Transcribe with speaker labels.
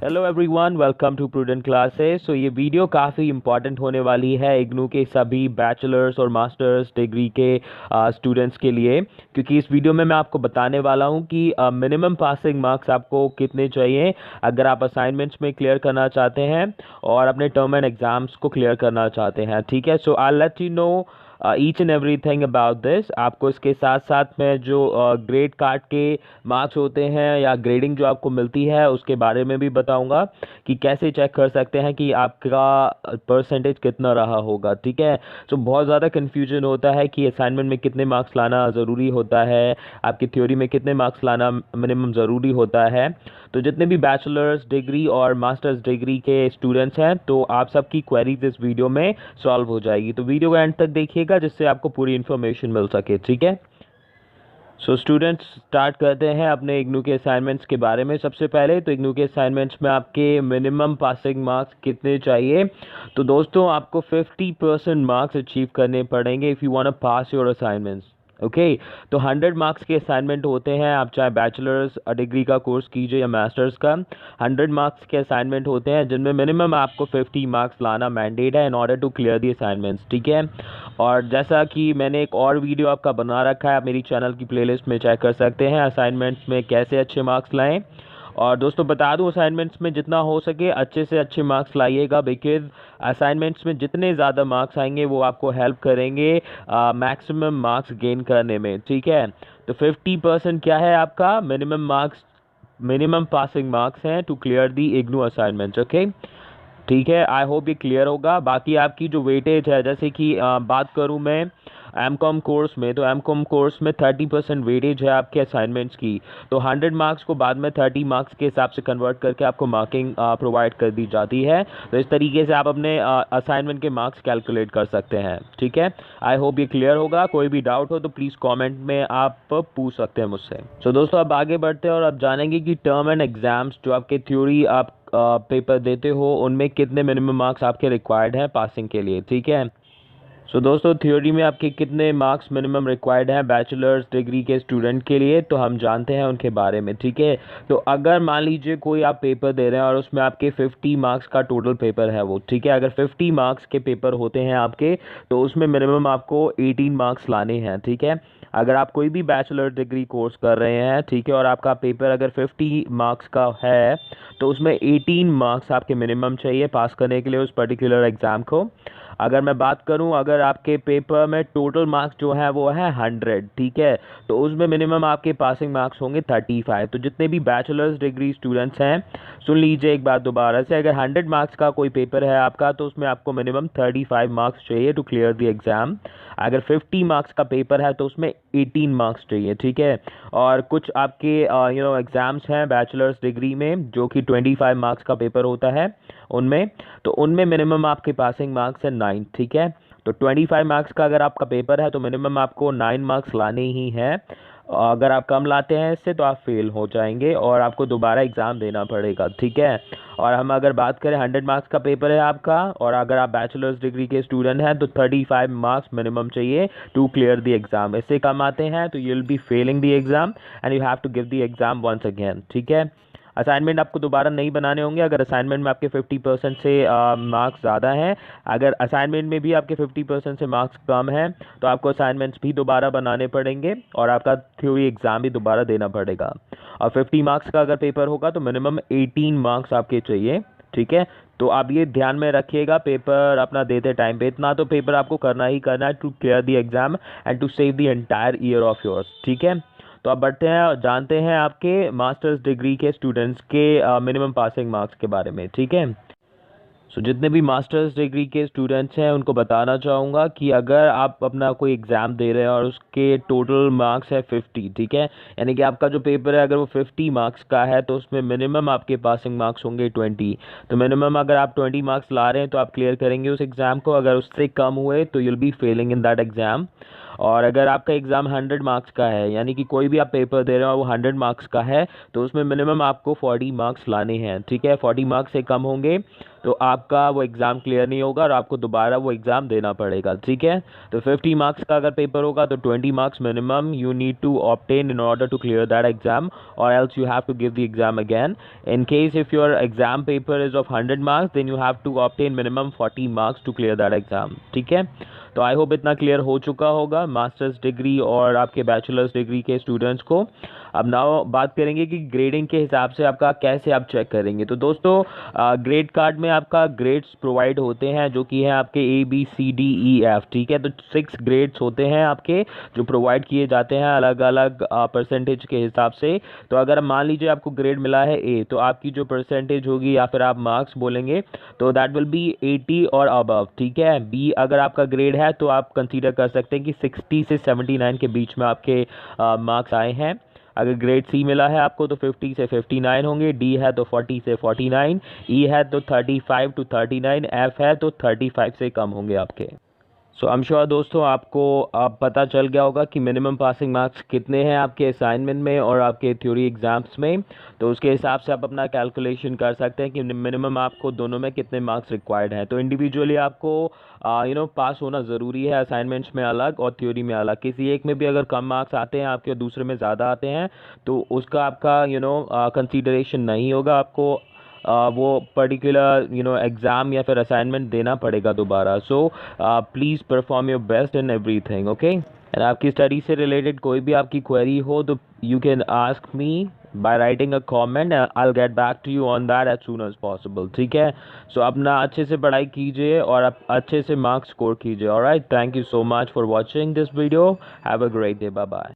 Speaker 1: Hello everyone, welcome to Prudent Classes. ये video काफ़ी important होने वाली है इग्नू के सभी बैचलर्स और मास्टर्स डिग्री के स्टूडेंट्स के लिए, क्योंकि इस वीडियो में मैं आपको बताने वाला हूं कि मिनिमम पासिंग मार्क्स आपको कितने चाहिए अगर आप असाइनमेंट्स में क्लियर करना चाहते हैं और अपने टर्म एंड एग्जाम्स को क्लियर करना चाहते हैं। ठीक है, so I let you know each and everything about this. आपको इसके साथ साथ में जो ग्रेड कार्ड के मार्क्स होते हैं या ग्रेडिंग जो आपको मिलती है उसके बारे में भी बताऊंगा कि कैसे चेक कर सकते हैं कि आपका परसेंटेज कितना रहा होगा। ठीक है, तो बहुत ज़्यादा कन्फ्यूजन होता है कि असाइनमेंट में कितने मार्क्स लाना ज़रूरी होता है, आपकी थ्योरी में कितने मार्क्स लाना मिनिमम ज़रूरी होता है। तो जितने भी बैचलर्स डिग्री और मास्टर्स डिग्री के स्टूडेंट्स हैं, तो आप सबकी क्वेरीज इस वीडियो में सॉल्व हो जाएगी। तो वीडियो को एंड तक देखिएगा जिससे आपको पूरी इन्फॉर्मेशन मिल सके। ठीक है, सो स्टूडेंट्स स्टार्ट करते हैं अपने इग्नू के असाइनमेंट्स के बारे में। सबसे पहले तो इग्नू के असाइनमेंट्स में आपके मिनिमम पासिंग मार्क्स कितने चाहिए। तो दोस्तों, आपको 50% मार्क्स अचीव करने पड़ेंगे if you want to pass your assignments. Okay, तो 100 मार्क्स के असाइनमेंट होते हैं, आप चाहे बैचलर्स डिग्री का कोर्स कीजिए या मास्टर्स का। 100 मार्क्स के असाइनमेंट होते हैं जिनमें मिनिमम आपको 50 मार्क्स लाना मैंडेट है in order to clear the assignments. ठीक है, और जैसा कि मैंने एक और वीडियो आपका बना रखा है, आप मेरी चैनल की प्लेलिस्ट में चेक कर सकते हैं असाइनमेंट्स में कैसे अच्छे मार्क्स लाएं। और दोस्तों बता दूं, असाइनमेंट्स में जितना हो सके अच्छे से अच्छे मार्क्स लाइएगा, बिकॉज असाइनमेंट्स में जितने ज़्यादा मार्क्स आएंगे वो आपको हेल्प करेंगे मैक्सिमम मार्क्स गेन करने में। ठीक है, तो 50% क्या है आपका minimum marks, minimum passing marks हैं to clear the IGNOU assignments. Okay, ठीक है, आई होप ये क्लियर होगा। बाकी आपकी जो वेटेज है, जैसे कि बात करूं मैं एम कॉम कोर्स में, तो एम कॉम कोर्स में 30% वेटेज है आपके असाइनमेंट्स की। तो 100 मार्क्स को बाद में 30 मार्क्स के हिसाब से कन्वर्ट करके आपको मार्किंग प्रोवाइड कर दी जाती है। तो इस तरीके से आप अपने असाइनमेंट के मार्क्स कैलकुलेट कर सकते हैं। ठीक है, आई होप ये क्लियर होगा। कोई भी डाउट हो तो प्लीज़ कॉमेंट में आप पूछ सकते हैं मुझसे। सो दोस्तों, अब आगे बढ़ते हैं और अब जानेंगे कि टर्म एंड एग्जाम्स जो आपके थ्योरी आप पेपर देते हो उनमें कितने मिनिमम मार्क्स आपके रिक्वायर्ड हैं पासिंग के लिए। ठीक है, सो दोस्तों, थ्योरी में आपके कितने मार्क्स मिनिमम रिक्वायर्ड हैं बैचलर्स डिग्री के स्टूडेंट के लिए, तो हम जानते हैं उनके बारे में। ठीक है, तो अगर मान लीजिए कोई आप पेपर दे रहे हैं और उसमें आपके 50 मार्क्स का टोटल पेपर है वो, ठीक है, अगर 50 मार्क्स के पेपर होते हैं आपके, तो उसमें मिनिमम आपको 18 मार्क्स लाने हैं। ठीक है, अगर आप कोई भी बैचलर डिग्री कोर्स कर रहे हैं, ठीक है, और आपका पेपर अगर 50 मार्क्स का है, तो उसमें 18 मार्क्स आपके मिनिमम चाहिए पास करने के लिए उस पर्टिकुलर एग्ज़ाम को। अगर मैं बात करूं, अगर आपके पेपर में टोटल मार्क्स जो है वो है 100, ठीक है, तो उसमें मिनिमम आपके पासिंग मार्क्स होंगे 35। तो जितने भी बैचलर्स डिग्री स्टूडेंट्स हैं, सुन लीजिए एक बार दोबारा से, अगर 100 मार्क्स का कोई पेपर है आपका, तो उसमें आपको मिनिमम 35 मार्क्स चाहिए टू क्लियर द एग्ज़ाम। अगर 50 मार्क्स का पेपर है तो उसमें 18 मार्क्स चाहिए। ठीक है, और कुछ आपके एग्ज़ाम्स हैं बैचलर्स डिग्री में जो कि 25 मार्क्स का पेपर होता है उनमें, तो उनमें मिनिमम आपके पासिंग मार्क्स है 9। ठीक है, तो 25 मार्क्स का अगर आपका पेपर है तो मिनिमम आपको 9 मार्क्स लाने ही हैं। अगर आप कम लाते हैं इससे तो आप फेल हो जाएंगे और आपको दोबारा एग्ज़ाम देना पड़ेगा। ठीक है, और हम अगर बात करें 100 मार्क्स का पेपर है आपका और अगर आप बैचलर्स डिग्री के स्टूडेंट हैं तो 35 मार्क्स मिनिमम चाहिए टू क्लियर द एग्ज़ाम। इससे कम आते हैं तो you will be failing the exam and you have to give the exam once again. ठीक है, असाइनमेंट आपको दोबारा नहीं बनाने होंगे अगर असाइनमेंट में आपके 50% से मार्क्स ज़्यादा हैं। अगर असाइनमेंट में भी आपके 50% से मार्क्स कम हैं तो आपको असाइनमेंट्स भी दोबारा बनाने पड़ेंगे और आपका थ्योरी एग्ज़ाम भी दोबारा देना पड़ेगा। और 50 मार्क्स का अगर पेपर होगा तो मिनिमम 18 मार्क्स आपके चाहिए। ठीक है, तो आप ये ध्यान में रखिएगा पेपर अपना देते टाइम पे इतना तो पेपर आपको करना ही करना है to clear the exam and to save the entire year of yours. ठीक है, तो अब बढ़ते हैं और जानते हैं आपके मास्टर्स डिग्री के स्टूडेंट्स के मिनिमम पासिंग मार्क्स के बारे में। ठीक है, सो जितने भी मास्टर्स डिग्री के स्टूडेंट्स हैं उनको बताना चाहूँगा कि अगर आप अपना कोई एग्ज़ाम दे रहे हैं और उसके टोटल मार्क्स है 50, ठीक है, यानी कि आपका जो पेपर है अगर वो 50 मार्क्स का है तो उसमें मिनिमम आपके पासिंग मार्क्स होंगे 20। तो मिनिमम अगर आप 20 मार्क्स ला रहे हैं तो आप क्लियर करेंगे उस एग्ज़ाम को, अगर उससे कम हुए तो you'll be Fehling in that exam. और अगर आपका एग्ज़ाम 100 मार्क्स का है, यानी कि कोई भी आप पेपर दे रहे हो वो 100 मार्क्स का है, तो उसमें मिनिमम आपको 40 मार्क्स लाने हैं। ठीक है, 40 मार्क्स से कम होंगे तो आपका वो एग्ज़ाम क्लियर नहीं होगा और आपको दोबारा वो एग्ज़ाम देना पड़ेगा, ठीक है। तो 50 मार्क्स का अगर पेपर होगा तो 20 marks minimum you need to obtain in order to clear that exam, और else you have to give the exam again. In case if your exam paper is of 100 marks then you have to obtain minimum 40 marks to clear that exam, ठीक है। तो I hope इतना clear हो चुका होगा masters degree और आपके bachelors degree के स्टूडेंट्स को। अब नाउ बात करेंगे कि ग्रेडिंग के हिसाब से आपका कैसे आप चेक करेंगे। तो दोस्तों ग्रेड कार्ड में आपका ग्रेड्स प्रोवाइड होते हैं जो कि है आपके ABCDEF, ठीक है। तो 6 ग्रेड्स होते हैं आपके जो प्रोवाइड किए जाते हैं अलग अलग परसेंटेज के हिसाब से। तो अगर मान लीजिए आपको ग्रेड मिला है A, तो आपकी जो परसेंटेज होगी या फिर आप मार्क्स बोलेंगे तो दैट विल बी 80 और अबव, ठीक है। B अगर आपका ग्रेड है तो आप कंसीडर कर सकते हैं कि 60 से 79 के बीच में आपके मार्क्स आए हैं। अगर ग्रेड सी मिला है आपको तो 50 से 59 होंगे, डी है तो 40 से 49, ई है तो 35 टू 39, एफ है तो 35 से कम होंगे आपके। सो आई एम श्योर दोस्तों आपको अब पता चल गया होगा कि मिनिमम पासिंग मार्क्स कितने हैं आपके असाइनमेंट में और आपके थ्योरी एग्जाम्स में। तो उसके हिसाब से आप अपना कैलकुलेशन कर सकते हैं कि मिनिमम आपको दोनों में कितने मार्क्स रिक्वायर्ड हैं। तो इंडिविजुअली आपको पास होना ज़रूरी है, असाइनमेंट्स में अलग और थ्योरी में अलग। किसी एक में भी अगर कम मार्क्स आते हैं आपके और दूसरे में ज़्यादा आते हैं तो उसका आपका कंसीडरेशन नहीं होगा, आपको वो पर्टिकुलर एग्ज़ाम या फिर असाइनमेंट देना पड़ेगा दोबारा। So please perform your best in everything, okay. And आपकी स्टडी से रिलेटेड कोई भी आपकी क्वेरी हो तो you can ask me by writing a comment, I will get back to you on that as soon as possible, ठीक है। सो अपना अच्छे से पढ़ाई कीजिए और आप अच्छे से मार्क्स स्कोर कीजिए। Alright, thank you so much for watching this video, have a great day, bye bye.